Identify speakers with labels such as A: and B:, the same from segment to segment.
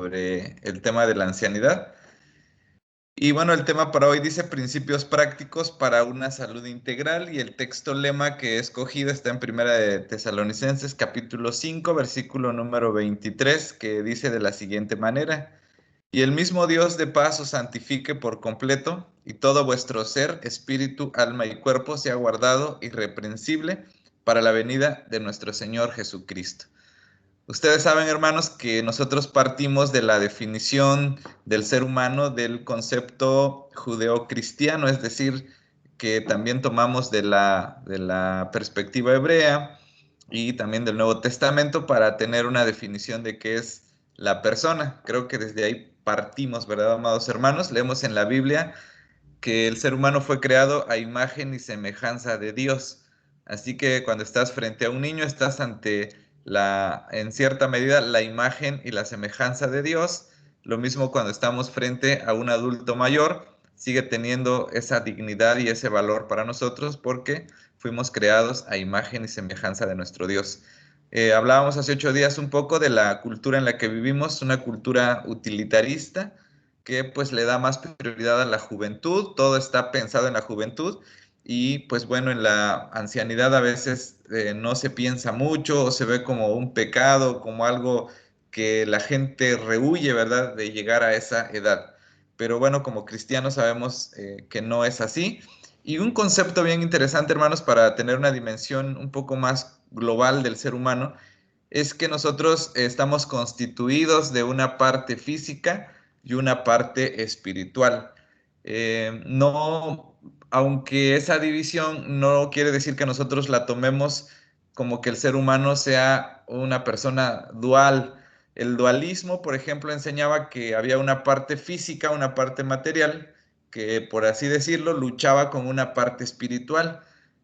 A: sobre el tema de la ancianidad. Y bueno, el tema para hoy dice principios prácticos para una salud integral y el texto lema que he escogido está en Primera de Tesalonicenses capítulo 5 versículo número 23 que dice de la siguiente manera: Y el mismo Dios de paz os santifique por completo y todo vuestro ser, espíritu, alma y cuerpo sea guardado irreprensible para la venida de nuestro Señor Jesucristo. Ustedes saben, hermanos, que nosotros partimos de la definición del ser humano del concepto judeocristiano, es decir, que también tomamos de la perspectiva hebrea y también del Nuevo Testamento para tener una definición de qué es la persona. Creo que desde ahí partimos, ¿verdad, amados hermanos? Leemos en la Biblia que el ser humano fue creado a imagen y semejanza de Dios. Así que cuando estás frente a un niño, estás ante en cierta medida, la imagen y la semejanza de Dios. Lo mismo cuando estamos frente a un adulto mayor, sigue teniendo esa dignidad y ese valor para nosotros porque fuimos creados a imagen y semejanza de nuestro Dios. Hablábamos hace 8 días un poco de la cultura en la que vivimos, una cultura utilitarista, que pues le da más prioridad a la juventud, todo está pensado en la juventud y pues bueno, en la ancianidad a veces no se piensa mucho o se ve como un pecado, como algo que la gente rehúye, ¿verdad?, de llegar a esa edad. Pero bueno, como cristianos sabemos que no es así. Y un concepto bien interesante, hermanos, para tener una dimensión un poco más global del ser humano, es que nosotros estamos constituidos de una parte física y una parte espiritual. No, aunque esa división no quiere decir que nosotros la tomemos como que el ser humano sea una persona dual. El dualismo, por ejemplo, enseñaba que había una parte física, una parte material, que por así decirlo, luchaba con una parte espiritual.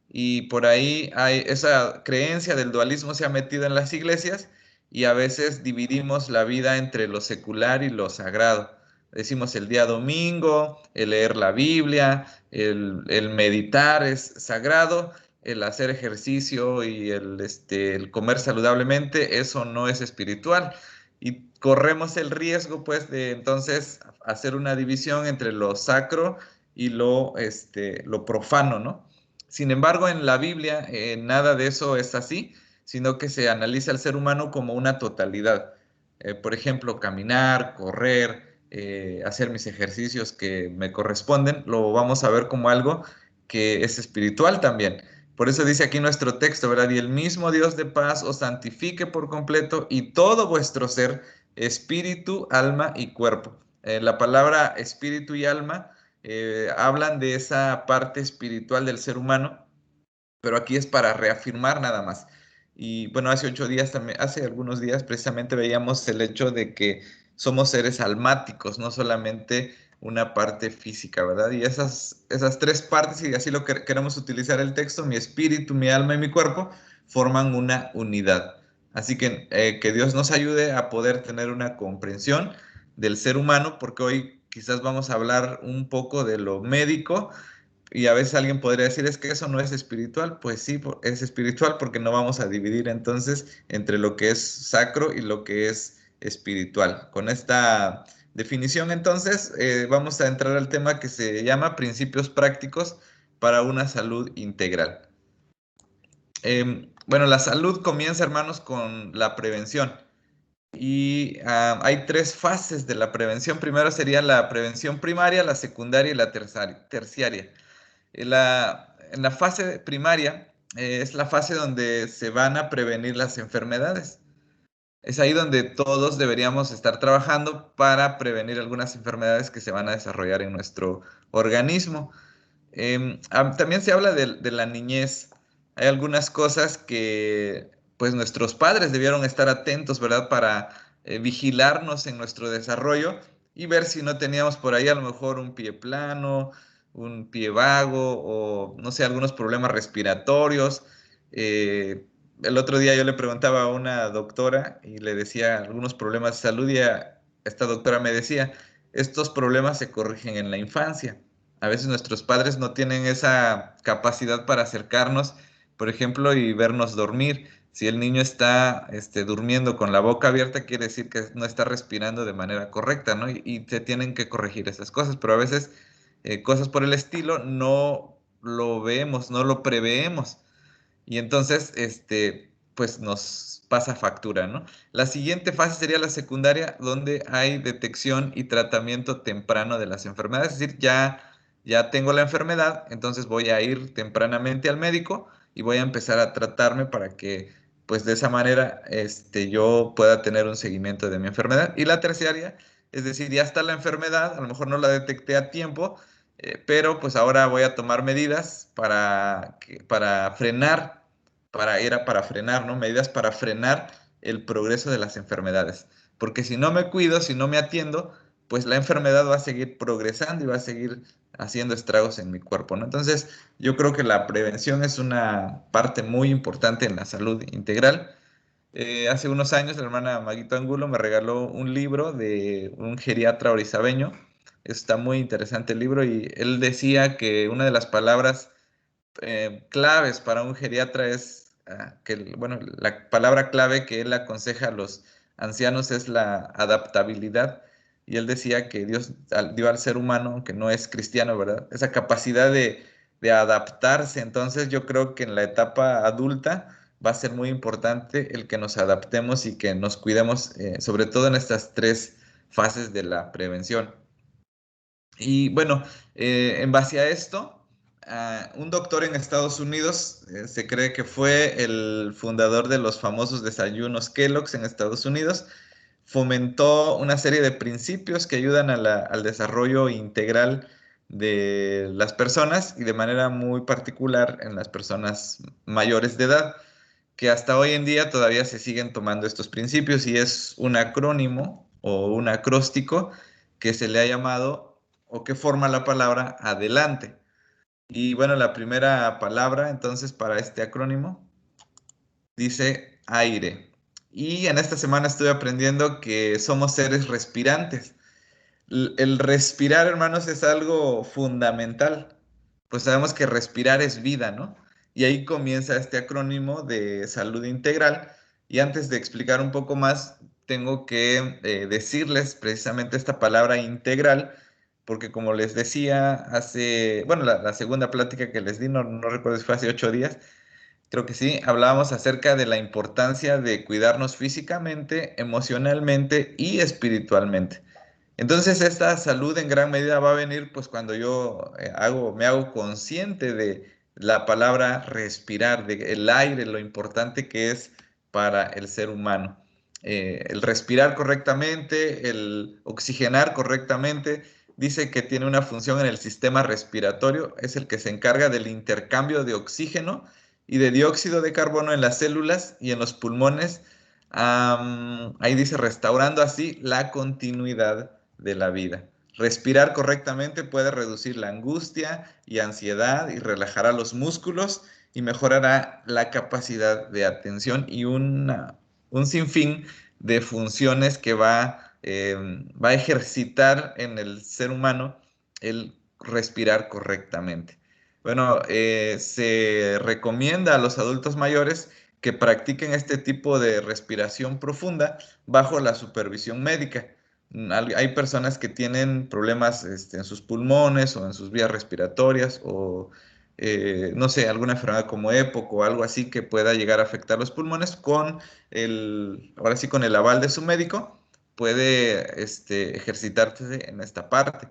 A: Y por ahí hay esa creencia del dualismo se ha metido en las iglesias y a veces dividimos la vida entre lo secular y lo sagrado. Decimos el día domingo, el leer la Biblia, el meditar es sagrado, el hacer ejercicio y el comer saludablemente, eso no es espiritual. Y corremos el riesgo, pues, de entonces hacer una división entre lo sacro y lo profano, ¿no? Sin embargo, en la Biblia nada de eso es así, sino que se analiza al ser humano como una totalidad. Por ejemplo, caminar, correr, hacer mis ejercicios que me corresponden, lo vamos a ver como algo que es espiritual también. Por eso dice aquí nuestro texto, ¿verdad? Y el mismo Dios de paz os santifique por completo y todo vuestro ser, espíritu, alma y cuerpo. La palabra espíritu y alma hablan de esa parte espiritual del ser humano, pero aquí es para reafirmar nada más. Y bueno, hace 8 días también, hace algunos días precisamente veíamos el hecho de que somos seres almáticos, no solamente una parte física, ¿verdad? Y esas tres partes, y así lo que queremos utilizar el texto, mi espíritu, mi alma y mi cuerpo, forman una unidad. Así que Dios nos ayude a poder tener una comprensión del ser humano, porque hoy quizás vamos a hablar un poco de lo médico, y a veces alguien podría decir, es que eso no es espiritual. Pues sí, es espiritual porque no vamos a dividir entonces entre lo que es sacro y lo que es espiritual. Con esta definición entonces vamos a entrar al tema que se llama principios prácticos para una salud integral. Bueno, la salud comienza, hermanos, con la prevención. Y hay tres fases de la prevención. Primero sería la prevención primaria, la secundaria y la terciaria. En la fase primaria es la fase donde se van a prevenir las enfermedades. Es ahí donde todos deberíamos estar trabajando para prevenir algunas enfermedades que se van a desarrollar en nuestro organismo. También se habla de la niñez. Hay algunas cosas que pues nuestros padres debieron estar atentos, ¿verdad? Para vigilarnos en nuestro desarrollo y ver si no teníamos por ahí a lo mejor un pie plano, un pie vago o no sé, algunos problemas respiratorios. El otro día yo le preguntaba a una doctora y le decía algunos problemas de salud y esta doctora me decía, estos problemas se corrigen en la infancia. A veces nuestros padres no tienen esa capacidad para acercarnos, por ejemplo, y vernos dormir. Si el niño está durmiendo con la boca abierta, quiere decir que no está respirando de manera correcta, ¿no? Y se tienen que corregir esas cosas, pero a veces cosas por el estilo no lo vemos, no lo preveemos. Y entonces, pues nos pasa factura, ¿no? La siguiente fase sería la secundaria, donde hay detección y tratamiento temprano de las enfermedades. Es decir, ya tengo la enfermedad, entonces voy a ir tempranamente al médico y voy a empezar a tratarme para que, pues de esa manera, yo pueda tener un seguimiento de mi enfermedad. Y la terciaria, es decir, ya está la enfermedad, a lo mejor no la detecté a tiempo, pero pues ahora voy a tomar medidas para frenar, para frenar, ¿no? Medidas para frenar el progreso de las enfermedades. Porque si no me cuido, si no me atiendo, pues la enfermedad va a seguir progresando y va a seguir haciendo estragos en mi cuerpo, ¿no? Entonces, yo creo que la prevención es una parte muy importante en la salud integral. Hace unos años la hermana Maguito Angulo me regaló un libro de un geriatra orizabeño. Está muy interesante el libro y él decía que una de las palabras claves para un geriatra es bueno, la palabra clave que él aconseja a los ancianos es la adaptabilidad. Y él decía que Dios dio al ser humano, aunque no es cristiano, ¿verdad? Esa capacidad de adaptarse. Entonces yo creo que en la etapa adulta va a ser muy importante el que nos adaptemos y que nos cuidemos, sobre todo en estas tres fases de la prevención. Y bueno, en base a esto, un doctor en Estados Unidos se cree que fue el fundador de los famosos desayunos Kellogg's en Estados Unidos. Fomentó una serie de principios que ayudan al desarrollo integral de las personas y de manera muy particular en las personas mayores de edad, que hasta hoy en día todavía se siguen tomando estos principios y es un acrónimo o un acróstico que se le ha llamado o que forma la palabra adelante. Y bueno, la primera palabra entonces para este acrónimo dice aire. Y en esta semana estoy aprendiendo que somos seres respirantes. El respirar, hermanos, es algo fundamental. Pues sabemos que respirar es vida, ¿no? Y ahí comienza este acrónimo de salud integral. Y antes de explicar un poco más, tengo que decirles precisamente esta palabra integral, porque como les decía hace, bueno, la segunda plática que les di, no recuerdo si fue hace 8 días, creo que sí, hablábamos acerca de la importancia de cuidarnos físicamente, emocionalmente y espiritualmente. Entonces, esta salud en gran medida va a venir pues cuando yo me hago consciente de la palabra respirar, de el aire, lo importante que es para el ser humano. El respirar correctamente, el oxigenar correctamente, dice que tiene una función en el sistema respiratorio, es el que se encarga del intercambio de oxígeno y de dióxido de carbono en las células y en los pulmones. Ahí dice restaurando así la continuidad de la vida. Respirar correctamente puede reducir la angustia y ansiedad y relajará los músculos y mejorará la capacidad de atención y un sinfín de funciones que va a ejercitar en el ser humano el respirar correctamente. Bueno, se recomienda a los adultos mayores que practiquen este tipo de respiración profunda bajo la supervisión médica. Hay personas que tienen problemas en sus pulmones o en sus vías respiratorias o, no sé, alguna enfermedad como EPOC o algo así que pueda llegar a afectar los pulmones ahora sí, con el aval de su médico, puede ejercitarse en esta parte.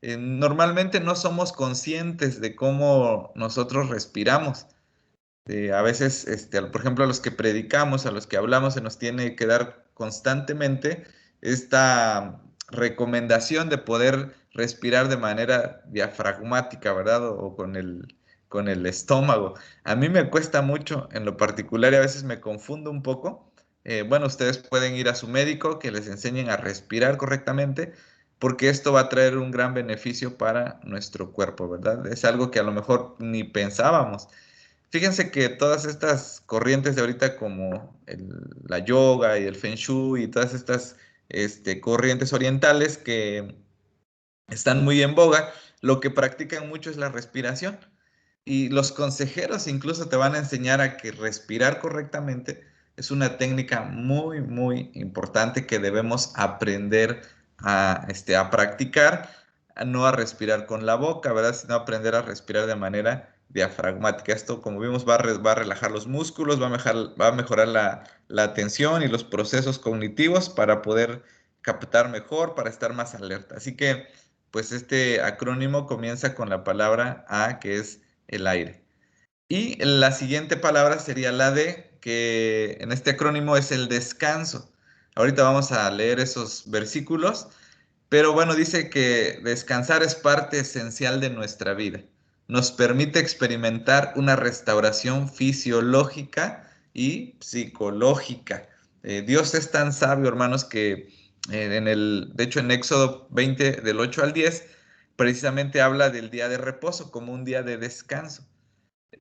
A: Normalmente no somos conscientes de cómo nosotros respiramos. A veces, por ejemplo, a los que predicamos, a los que hablamos, se nos tiene que dar constantemente esta recomendación de poder respirar de manera diafragmática, ¿verdad? O con el estómago. A mí me cuesta mucho en lo particular y a veces me confundo un poco. Bueno, ustedes pueden ir a su médico que les enseñen a respirar correctamente, porque esto va a traer un gran beneficio para nuestro cuerpo, ¿verdad? Es algo que a lo mejor ni pensábamos. Fíjense que todas estas corrientes de ahorita como la yoga y el Feng Shui y todas estas corrientes orientales que están muy en boga, lo que practican mucho es la respiración. Y los consejeros incluso te van a enseñar a que respirar correctamente es una técnica muy, muy importante que debemos aprender a practicar, no a respirar con la boca, ¿verdad? Sino aprender a respirar de manera diafragmática. Esto, como vimos, va a relajar los músculos, va a mejorar la atención y los procesos cognitivos para poder captar mejor, para estar más alerta. Así que, pues este acrónimo comienza con la palabra A, que es el aire. Y la siguiente palabra sería la D, que en este acrónimo es el descanso. Ahorita vamos a leer esos versículos, pero bueno, dice que descansar es parte esencial de nuestra vida. Nos permite experimentar una restauración fisiológica y psicológica. Dios es tan sabio, hermanos, que de hecho en Éxodo 20, del 8 al 10, precisamente habla del día de reposo como un día de descanso.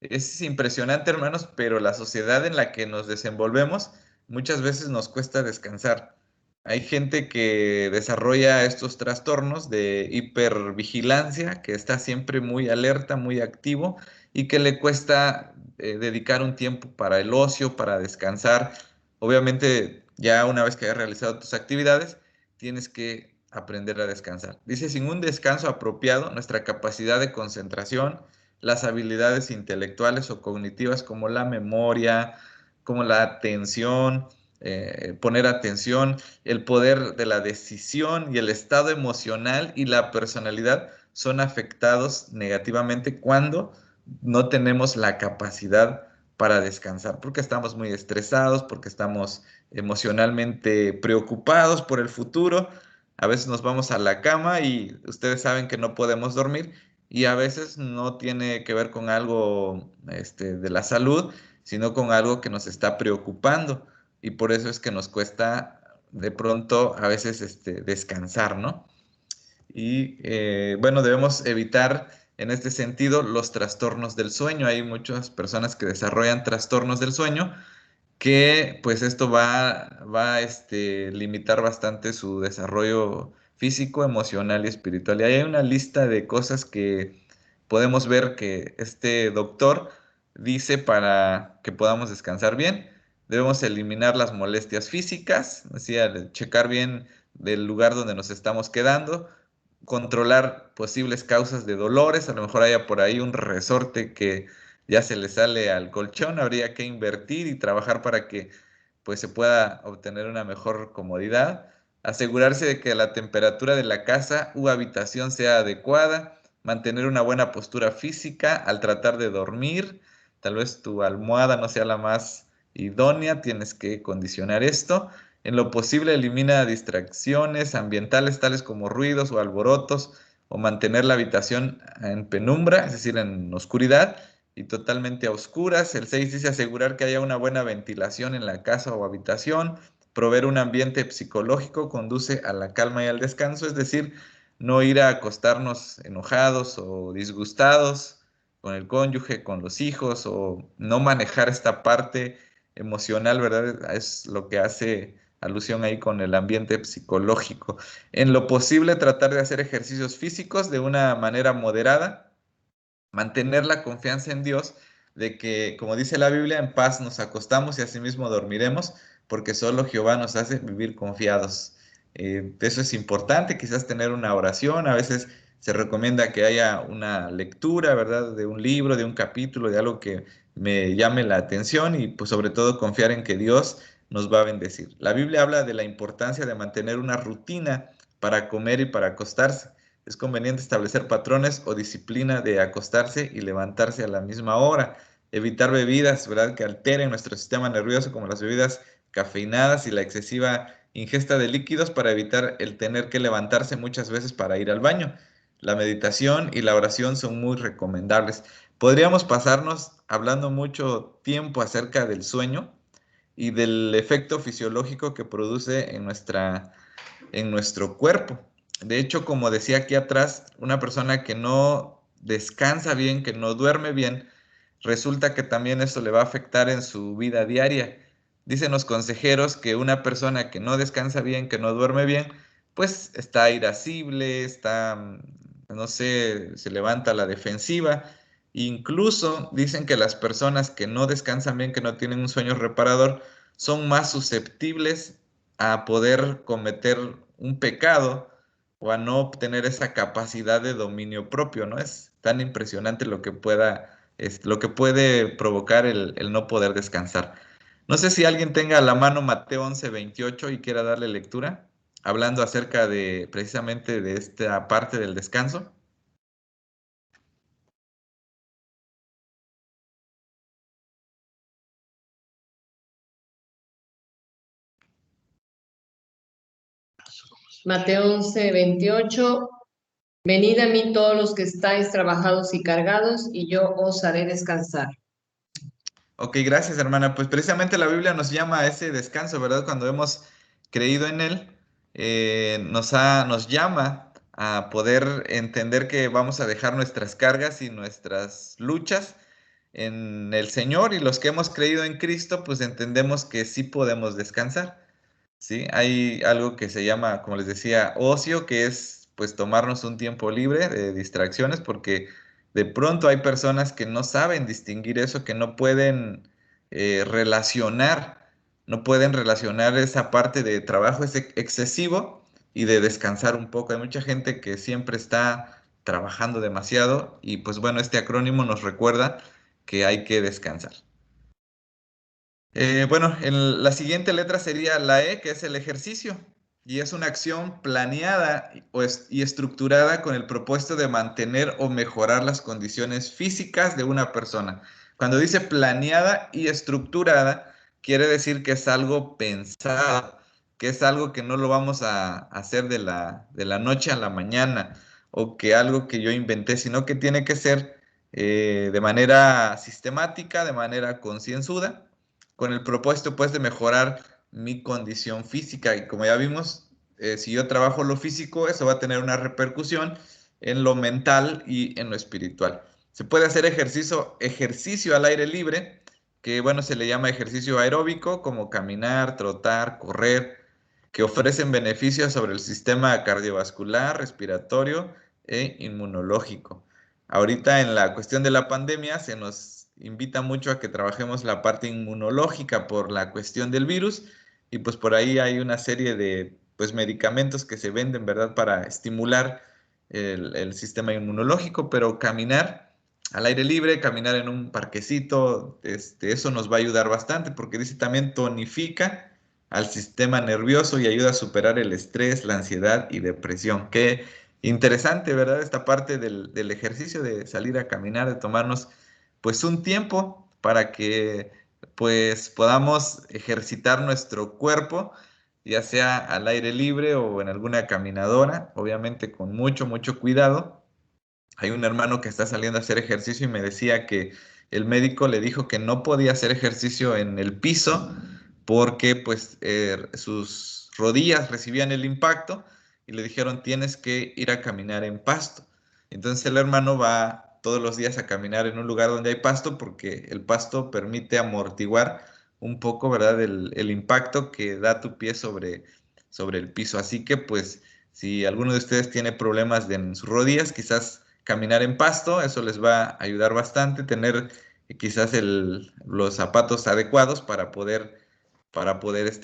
A: Es impresionante, hermanos, pero la sociedad en la que nos desenvolvemos muchas veces nos cuesta descansar. Hay gente que desarrolla estos trastornos de hipervigilancia, que está siempre muy alerta, muy activo y que le cuesta dedicar un tiempo para el ocio, para descansar. Obviamente, ya una vez que hayas realizado tus actividades, tienes que aprender a descansar. Dice, sin un descanso apropiado, nuestra capacidad de concentración, las habilidades intelectuales o cognitivas como la memoria, como la atención, poner atención, el poder de la decisión y el estado emocional y la personalidad son afectados negativamente cuando no tenemos la capacidad para descansar, porque estamos muy estresados, porque estamos emocionalmente preocupados por el futuro. A veces nos vamos a la cama y ustedes saben que no podemos dormir y a veces no tiene que ver con algo de la salud, sino con algo que nos está preocupando y por eso es que nos cuesta de pronto a veces descansar, ¿no? Y bueno, debemos evitar en este sentido los trastornos del sueño. Hay muchas personas que desarrollan trastornos del sueño que pues esto va a limitar bastante su desarrollo físico, emocional y espiritual. Y ahí hay una lista de cosas que podemos ver que este doctor dice para que podamos descansar bien. Debemos eliminar las molestias físicas, decía, checar bien del lugar donde nos estamos quedando, controlar posibles causas de dolores, a lo mejor haya por ahí un resorte que ya se le sale al colchón, habría que invertir y trabajar para que pues se pueda obtener una mejor comodidad, asegurarse de que la temperatura de la casa u habitación sea adecuada, mantener una buena postura física al tratar de dormir, tal vez tu almohada no sea la más idónea, tienes que condicionar esto. En lo posible elimina distracciones ambientales tales como ruidos o alborotos o mantener la habitación en penumbra, es decir, en oscuridad y totalmente a oscuras. El 6 dice asegurar que haya una buena ventilación en la casa o habitación, proveer un ambiente psicológico conduce a la calma y al descanso, es decir, no ir a acostarnos enojados o disgustados con el cónyuge, con los hijos o no manejar esta parte emocional, ¿verdad? Es lo que hace alusión ahí con el ambiente psicológico. En lo posible, tratar de hacer ejercicios físicos de una manera moderada, mantener la confianza en Dios de que, como dice la Biblia, en paz nos acostamos y asimismo dormiremos, porque solo Jehová nos hace vivir confiados. Eso es importante, quizás tener una oración, a veces se recomienda que haya una lectura, ¿verdad? De un libro, de un capítulo, de algo que me llame la atención y pues sobre todo confiar en que Dios nos va a bendecir. La Biblia habla de la importancia de mantener una rutina para comer y para acostarse. Es conveniente establecer patrones o disciplina de acostarse y levantarse a la misma hora. Evitar bebidas, ¿verdad?, que alteren nuestro sistema nervioso, como las bebidas cafeinadas y la excesiva ingesta de líquidos para evitar el tener que levantarse muchas veces para ir al baño. La meditación y la oración son muy recomendables. Podríamos pasarnos hablando mucho tiempo acerca del sueño y del efecto fisiológico que produce en nuestro cuerpo. De hecho, como decía aquí atrás, una persona que no descansa bien, que no duerme bien, resulta que también eso le va a afectar en su vida diaria. Dicen los consejeros que una persona que no descansa bien, que no duerme bien, pues está irascible, está, no sé, se levanta a la defensiva. Incluso dicen que las personas que no descansan bien, que no tienen un sueño reparador, son más susceptibles a poder cometer un pecado o a no obtener esa capacidad de dominio propio, ¿no? Es tan impresionante lo que lo que puede provocar el no poder descansar. No sé si alguien tenga a la mano Mateo 11:28 y quiera darle lectura, hablando acerca de precisamente de esta parte del descanso.
B: Mateo 11:28. Venid a mí todos los que estáis trabajados y cargados, y yo os haré descansar.
A: Ok, gracias, hermana. Pues precisamente la Biblia nos llama a ese descanso, ¿verdad? Cuando hemos creído en Él, nos llama a poder entender que vamos a dejar nuestras cargas y nuestras luchas en el Señor, y los que hemos creído en Cristo, pues entendemos que sí podemos descansar. ¿Sí? Hay algo que se llama, como les decía, ocio, que es pues tomarnos un tiempo libre de distracciones, porque de pronto hay personas que no saben distinguir eso, que no pueden relacionar, no pueden relacionar esa parte de trabajo excesivo y de descansar un poco. Hay mucha gente que siempre está trabajando demasiado y pues bueno, este acrónimo nos recuerda que hay que descansar. Bueno, la siguiente letra sería la E, que es el ejercicio, y es una acción planeada y estructurada con el propósito de mantener o mejorar las condiciones físicas de una persona. Cuando dice planeada y estructurada, quiere decir que es algo pensado, que es algo que no lo vamos a hacer de la noche a la mañana, o que algo que yo inventé, sino que tiene que ser de manera sistemática, de manera concienzuda, con el propósito pues de mejorar mi condición física. Y como ya vimos, si yo trabajo lo físico, eso va a tener una repercusión en lo mental y en lo espiritual. Se puede hacer ejercicio al aire libre, que bueno, se le llama ejercicio aeróbico, como caminar, trotar, correr, que ofrecen beneficios sobre el sistema cardiovascular, respiratorio e inmunológico. Ahorita en la cuestión de la pandemia se nos invita mucho a que trabajemos la parte inmunológica por la cuestión del virus, y pues por ahí hay una serie de pues medicamentos que se venden, ¿verdad? Para estimular el sistema inmunológico, pero caminar al aire libre, caminar en un parquecito, eso nos va a ayudar bastante, porque dice también tonifica al sistema nervioso y ayuda a superar el estrés, la ansiedad y depresión. Qué interesante, ¿verdad? Esta parte del ejercicio, de salir a caminar, de tomarnos pues un tiempo para que pues podamos ejercitar nuestro cuerpo, ya sea al aire libre o en alguna caminadora, obviamente con mucho cuidado. Hay un hermano que está saliendo a hacer ejercicio y me decía que el médico le dijo que no podía hacer ejercicio en el piso porque pues sus rodillas recibían el impacto, y le dijeron tienes que ir a caminar en pasto. Entonces el hermano va todos los días a caminar en un lugar donde hay pasto, porque el pasto permite amortiguar un poco, ¿verdad? El impacto que da tu pie sobre el piso. Así que pues si alguno de ustedes tiene problemas en sus rodillas, quizás caminar en pasto, eso les va a ayudar bastante, tener quizás los zapatos adecuados para poder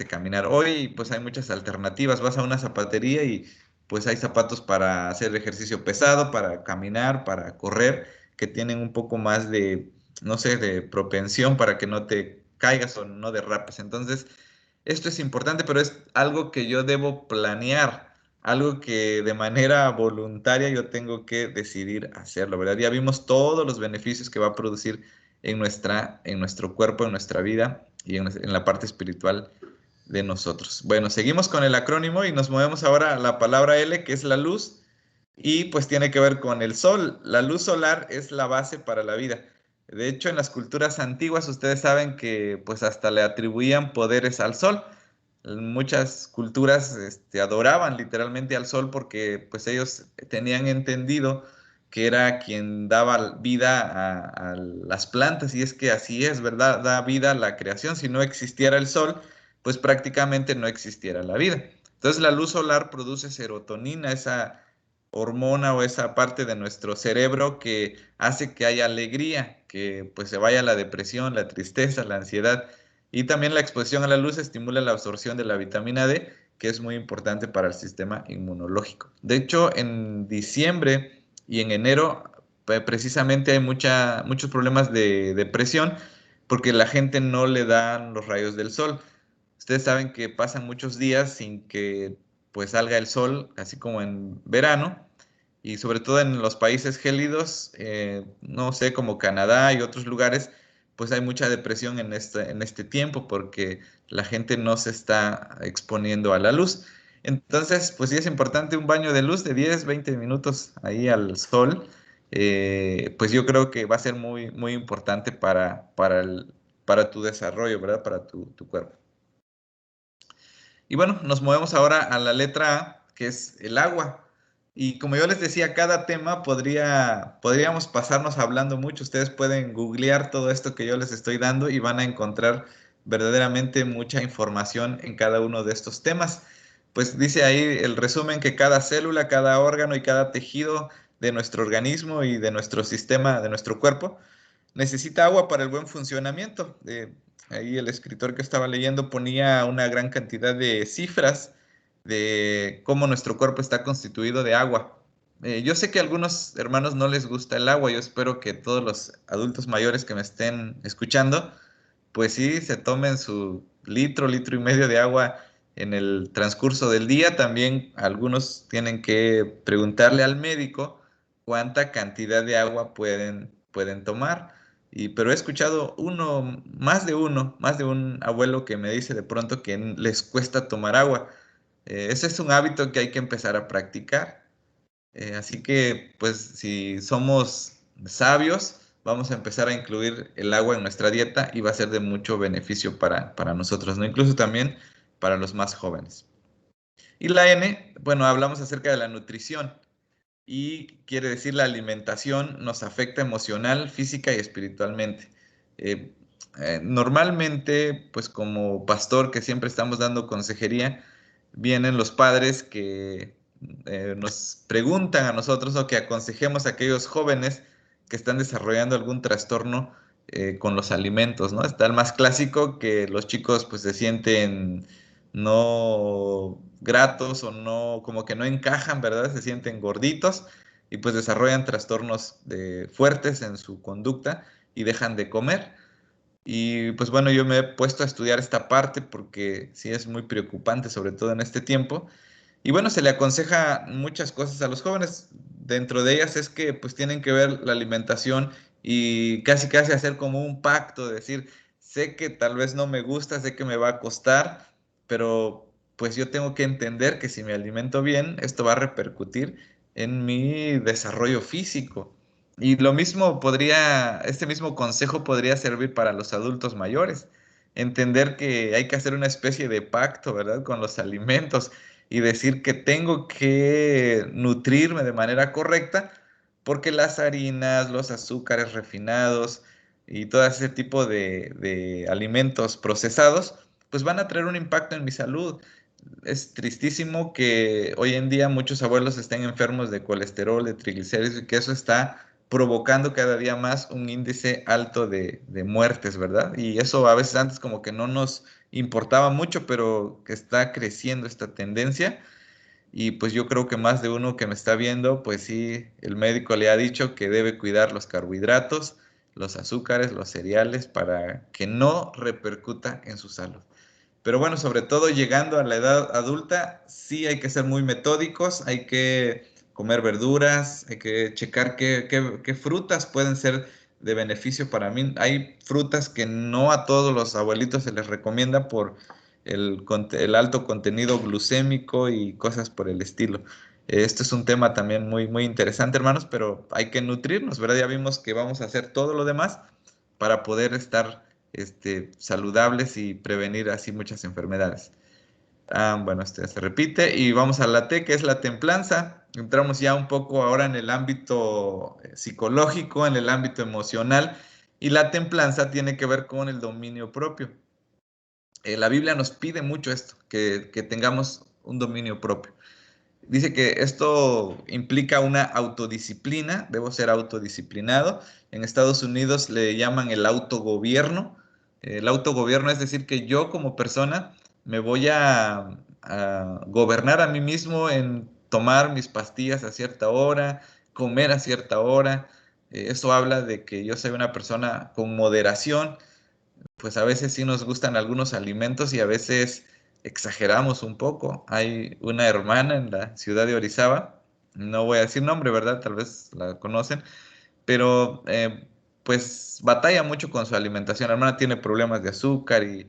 A: caminar. Hoy pues hay muchas alternativas, vas a una zapatería y pues hay zapatos para hacer ejercicio pesado, para caminar, para correr, que tienen un poco más de, no sé, de propensión para que no te caigas o no derrapes. Entonces, esto es importante, pero es algo que yo debo planear, algo que de manera voluntaria yo tengo que decidir hacerlo, ¿verdad? Ya vimos todos los beneficios que va a producir en nuestro cuerpo, en nuestra vida y en la parte espiritual de nosotros. Bueno, seguimos con el acrónimo y nos movemos ahora a la palabra L, que es la luz, y pues tiene que ver con el sol. La luz solar es la base para la vida. De hecho, en las culturas antiguas ustedes saben que pues hasta le atribuían poderes al sol. Muchas culturas adoraban literalmente al sol porque pues ellos tenían entendido que era quien daba vida a las plantas, y es que así es, ¿verdad? Da vida a la creación. Si no existiera el sol, pues prácticamente no existiera la vida. Entonces la luz solar produce serotonina, esa hormona o esa parte de nuestro cerebro que hace que haya alegría, que pues se vaya la depresión, la tristeza, la ansiedad. Y también la exposición a la luz estimula la absorción de la vitamina D, que es muy importante para el sistema inmunológico. De hecho, en diciembre y en enero precisamente hay muchos problemas de depresión porque la gente no le dan los rayos del sol. Ustedes saben que pasan muchos días sin que pues salga el sol, así como en verano, y sobre todo en los países gélidos, no sé, como Canadá y otros lugares, pues hay mucha depresión en este tiempo porque la gente no se está exponiendo a la luz. Entonces, pues sí es importante un baño de luz de 10, 20 minutos ahí al sol. Pues yo creo que va a ser muy, muy importante para tu desarrollo, ¿verdad? Para tu cuerpo. Y bueno, nos movemos ahora a la letra A, que es el agua. Y como yo les decía, cada tema podríamos pasarnos hablando mucho. Ustedes pueden googlear todo esto que yo les estoy dando y van a encontrar verdaderamente mucha información en cada uno de estos temas. Pues dice ahí el resumen que cada célula, cada órgano y cada tejido de nuestro organismo y de nuestro sistema, de nuestro cuerpo, necesita agua para el buen funcionamiento. Ahí el escritor que estaba leyendo ponía una gran cantidad de cifras de cómo nuestro cuerpo está constituido de agua. Yo sé que a algunos hermanos no les gusta el agua. Yo espero que todos los adultos mayores que me estén escuchando, pues sí, se tomen su litro, litro y medio de agua en el transcurso del día. También algunos tienen que preguntarle al médico cuánta cantidad de agua pueden tomar. Pero he escuchado más de un abuelo que me dice de pronto que les cuesta tomar agua. Ese es un hábito que hay que empezar a practicar. Así que, pues, si somos sabios, vamos a empezar a incluir el agua en nuestra dieta y va a ser de mucho beneficio para nosotros, ¿no? Incluso también para los más jóvenes. Y la N, bueno, hablamos acerca de la nutrición y quiere decir la alimentación nos afecta emocional, física y espiritualmente. Eh, Normalmente, pues como pastor que siempre estamos dando consejería, vienen los padres que nos preguntan a nosotros o que aconsejemos a aquellos jóvenes que están desarrollando algún trastorno con los alimentos, ¿no? Está el más clásico que los chicos pues se sienten no gratos o no, como que no encajan, ¿verdad? Se sienten gorditos y pues desarrollan trastornos fuertes en su conducta y dejan de comer. Y pues bueno, yo me he puesto a estudiar esta parte porque sí es muy preocupante, sobre todo en este tiempo. Y bueno, se le aconseja muchas cosas a los jóvenes. Dentro de ellas es que pues tienen que ver la alimentación y casi casi hacer como un pacto, de decir, sé que tal vez no me gusta, sé que me va a costar, pero pues yo tengo que entender que si me alimento bien, esto va a repercutir en mi desarrollo físico. Y lo mismo este mismo consejo podría servir para los adultos mayores. Entender que hay que hacer una especie de pacto, ¿verdad? Con los alimentos y decir que tengo que nutrirme de manera correcta porque las harinas, los azúcares refinados y todo ese tipo de alimentos procesados, pues van a traer un impacto en mi salud. Es tristísimo que hoy en día muchos abuelos estén enfermos de colesterol, de triglicéridos y que eso está provocando cada día más un índice alto de muertes, ¿verdad? Y eso a veces antes como que no nos importaba mucho, pero que está creciendo esta tendencia. Y pues yo creo que más de uno que me está viendo, pues sí, el médico le ha dicho que debe cuidar los carbohidratos, los azúcares, los cereales, para que no repercuta en su salud. Pero bueno, sobre todo llegando a la edad adulta, sí hay que ser muy metódicos, hay que comer verduras, hay que checar qué frutas pueden ser de beneficio para mí. Hay frutas que no a todos los abuelitos se les recomienda por el alto contenido glucémico y cosas por el estilo. Este es un tema también muy, muy interesante, hermanos, pero hay que nutrirnos, ¿verdad? Ya vimos que vamos a hacer todo lo demás para poder estar saludables y prevenir así muchas enfermedades. Bueno, este se repite y vamos a la T, que es la templanza. Entramos ya un poco ahora en el ámbito psicológico, en el ámbito emocional, y la templanza tiene que ver con el dominio propio. La Biblia nos pide mucho esto, que tengamos un dominio propio. Dice que esto implica una autodisciplina, debo ser autodisciplinado. En Estados Unidos le llaman el autogobierno. El autogobierno es decir que yo como persona me voy a gobernar a mí mismo en tomar mis pastillas a cierta hora, comer a cierta hora. Eso habla de que yo soy una persona con moderación, pues a veces sí nos gustan algunos alimentos y a veces exageramos un poco. Hay una hermana en la ciudad de Orizaba, no voy a decir nombre, ¿verdad? Tal vez la conocen, pero pues batalla mucho con su alimentación. La hermana tiene problemas de azúcar y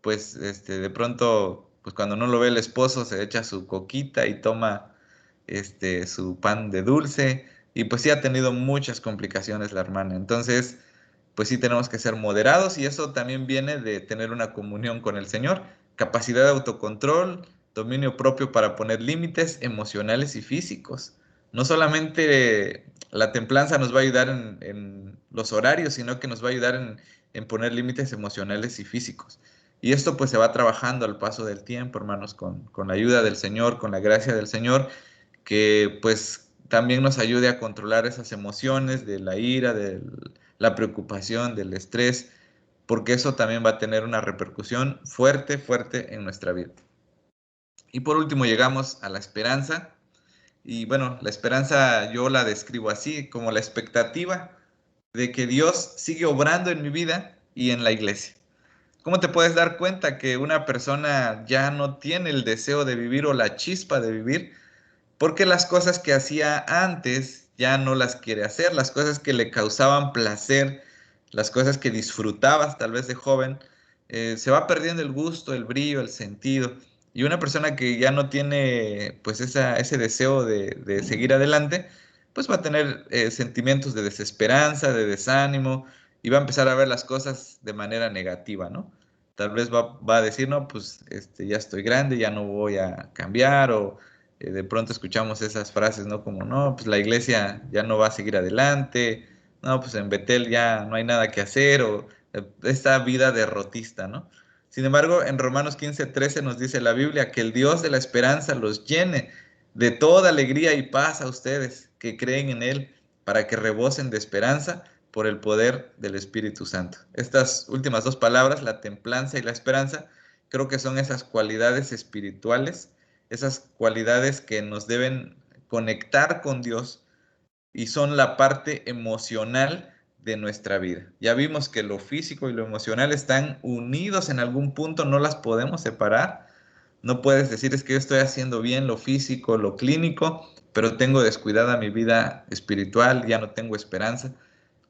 A: pues de pronto, pues cuando no lo ve el esposo, se echa su coquita y toma su pan de dulce y pues sí ha tenido muchas complicaciones la hermana. Entonces, pues sí tenemos que ser moderados y eso también viene de tener una comunión con el Señor, capacidad de autocontrol, dominio propio para poner límites emocionales y físicos. No solamente la templanza nos va a ayudar en los horarios, sino que nos va a ayudar en poner límites emocionales y físicos. Y esto pues se va trabajando al paso del tiempo, hermanos, con la ayuda del Señor, con la gracia del Señor, que pues también nos ayude a controlar esas emociones de la ira, de la preocupación, del estrés, porque eso también va a tener una repercusión fuerte, fuerte en nuestra vida. Y por último llegamos a la esperanza. Y bueno, la esperanza yo la describo así, como la expectativa de que Dios sigue obrando en mi vida y en la iglesia. ¿Cómo te puedes dar cuenta que una persona ya no tiene el deseo de vivir o la chispa de vivir? Porque las cosas que hacía antes ya no las quiere hacer, las cosas que le causaban placer, las cosas que disfrutabas tal vez de joven, se va perdiendo el gusto, el brillo, el sentido. Y una persona que ya no tiene pues ese deseo de seguir adelante, pues va a tener sentimientos de desesperanza, de desánimo, y va a empezar a ver las cosas de manera negativa, ¿no? Tal vez va a decir, no, pues ya estoy grande, ya no voy a cambiar, o de pronto escuchamos esas frases, ¿no? Como, no, pues la iglesia ya no va a seguir adelante, no, pues en Betel ya no hay nada que hacer, o esta vida derrotista, ¿no? Sin embargo, en Romanos 15:13 nos dice la Biblia que el Dios de la esperanza los llene de toda alegría y paz a ustedes que creen en Él, para que rebosen de esperanza por el poder del Espíritu Santo. Estas últimas dos palabras, la templanza y la esperanza, creo que son esas cualidades espirituales, esas cualidades que nos deben conectar con Dios y son la parte emocional de nuestra vida. Ya vimos que lo físico y lo emocional están unidos en algún punto, no las podemos separar. No puedes decir es que yo estoy haciendo bien lo físico, lo clínico, pero tengo descuidada mi vida espiritual, ya no tengo esperanza.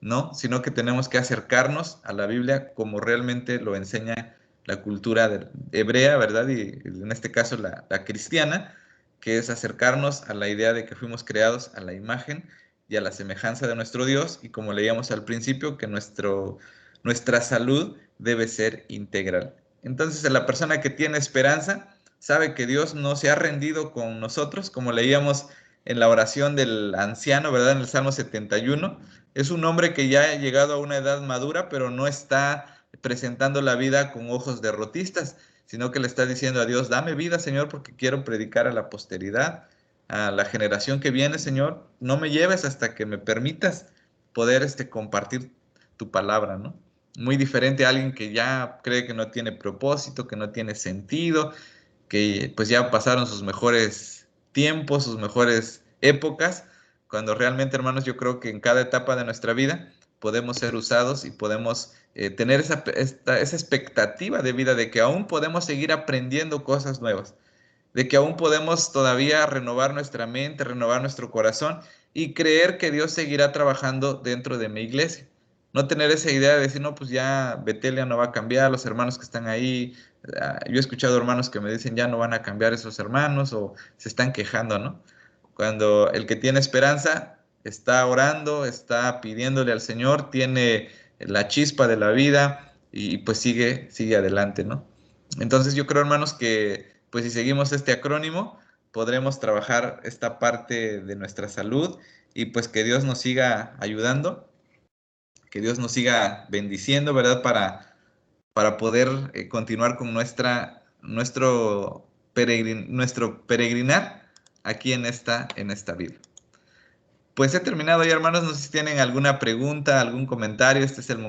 A: No, sino que tenemos que acercarnos a la Biblia como realmente lo enseña la cultura hebrea, ¿verdad? Y en este caso la cristiana, que es acercarnos a la idea de que fuimos creados a la imagen y a la semejanza de nuestro Dios, y como leíamos al principio, que nuestra salud debe ser integral. Entonces, la persona que tiene esperanza sabe que Dios no se ha rendido con nosotros, como leíamos en la oración del anciano, ¿verdad? En el Salmo 71, es un hombre que ya ha llegado a una edad madura, pero no está presentando la vida con ojos derrotistas, sino que le está diciendo a Dios, dame vida, Señor, porque quiero predicar a la posteridad, a la generación que viene, Señor. No me lleves hasta que me permitas poder compartir tu palabra, ¿no? Muy diferente a alguien que ya cree que no tiene propósito, que no tiene sentido, que pues ya pasaron sus mejores tiempos, sus mejores épocas, cuando realmente, hermanos, yo creo que en cada etapa de nuestra vida podemos ser usados y podemos tener esa expectativa de vida de que aún podemos seguir aprendiendo cosas nuevas, de que aún podemos todavía renovar nuestra mente, renovar nuestro corazón y creer que Dios seguirá trabajando dentro de mi iglesia. No tener esa idea de decir, no, pues ya Betel ya no va a cambiar, los hermanos que están ahí. Yo he escuchado hermanos que me dicen, ya no van a cambiar esos hermanos o se están quejando, ¿no? Cuando el que tiene esperanza está orando, está pidiéndole al Señor, tiene la chispa de la vida y pues sigue adelante, ¿no? Entonces yo creo, hermanos, que pues si seguimos este acrónimo, podremos trabajar esta parte de nuestra salud y pues que Dios nos siga ayudando, que Dios nos siga bendiciendo, ¿verdad? Para poder continuar con nuestro peregrinar aquí en esta Biblia. Pues he terminado ya, hermanos. No sé si tienen alguna pregunta, algún comentario. Este es el momento.